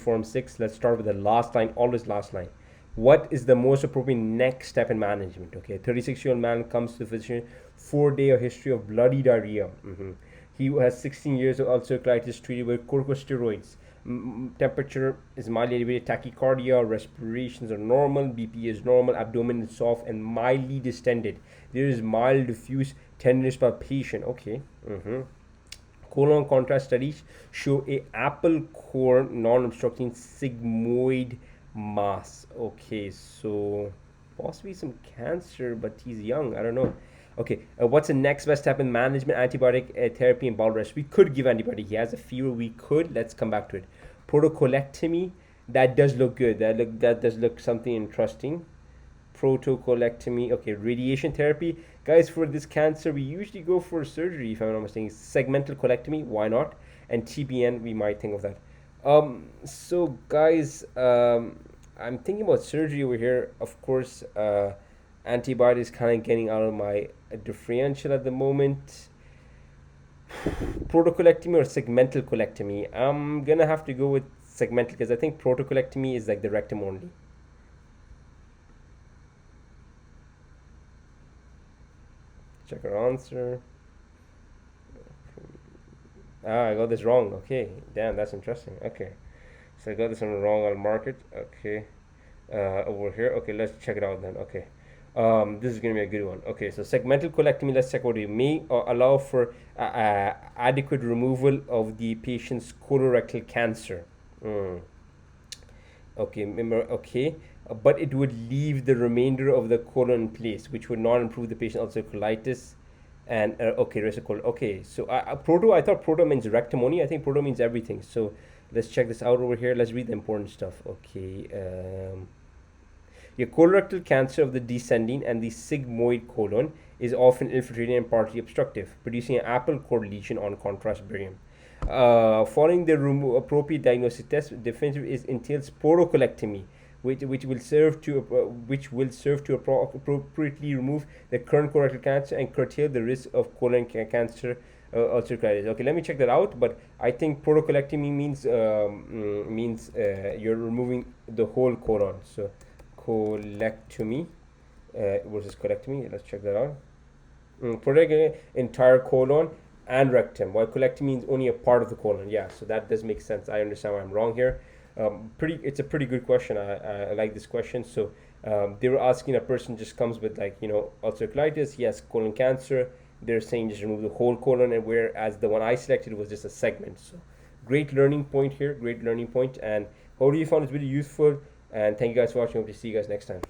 Form 6. Let's start with the last line, always last line. What is the most appropriate next step in management? Okay, 36-year-old man comes to the physician, 4-day history of bloody diarrhea. He has 16 years of ulcerative colitis treated with corticosteroids. Temperature is mildly elevated, tachycardia, respirations are normal, BP is normal, abdomen is soft and mildly distended. There is mild diffuse tenderness palpation. Okay. Colon contrast studies show a apple core non-obstructing sigmoid mass. Okay, so possibly some cancer, but he's young. I don't know. Okay, what's the next best step in management? Antibiotic therapy and bowel rest. We could give antibiotic. He has a fever. We could. Let's come back to it. Protocolectomy. That does look good. That does look something interesting. Protocolectomy. Okay, radiation therapy. Guys, for this cancer, we usually go for surgery, if I'm not mistaken. Segmental colectomy, why not? And TBN, we might think of that. So guys, I'm thinking about surgery over here. Of course, antibiotics kind of getting out of my differential at the moment. Protocolectomy or segmental colectomy? I'm gonna have to go with segmental because I think protocolectomy is like the rectum only. Check our answer. I got this wrong. Okay, damn, that's interesting. Okay, so I got this one wrong. I'll mark it. Okay, over here. Okay, let's check it out then. Okay, this is gonna be a good one. Okay, so segmental colectomy. Let's check what it may allow for adequate removal of the patient's colorectal cancer. Okay, remember. Okay, but it would leave the remainder of the colon in place, which would not improve the patient's ulcerative colitis. And okay, resical. Okay, so I thought proto means rectum only. I think proto means everything. So let's check this out over here. Let's read the important stuff. Okay, your colorectal cancer of the descending and the sigmoid colon is often infiltrating and partly obstructive, producing an apple core lesion on contrast barium. Following the appropriate diagnostic test, definitive is entails porocolectomy, which will serve to appropriately remove the current colorectal cancer and curtail the risk of colon cancer ulcerative colitis. Okay, let me check that out. But I think protocolectomy means you're removing the whole colon. So colectomy versus colectomy. Let's check that out. Protect entire colon and rectum, while colectomy means only a part of the colon. Yeah, so that does make sense. I understand why I'm wrong here. It's a pretty good question. I like this question. So they were asking, a person just comes with ulcerative colitis, he has colon cancer. They're saying just remove the whole colon, and whereas the one I selected was just a segment. So great learning point here, great learning point. And hopefully you found this video useful. And thank you guys for watching. Hope to see you guys next time.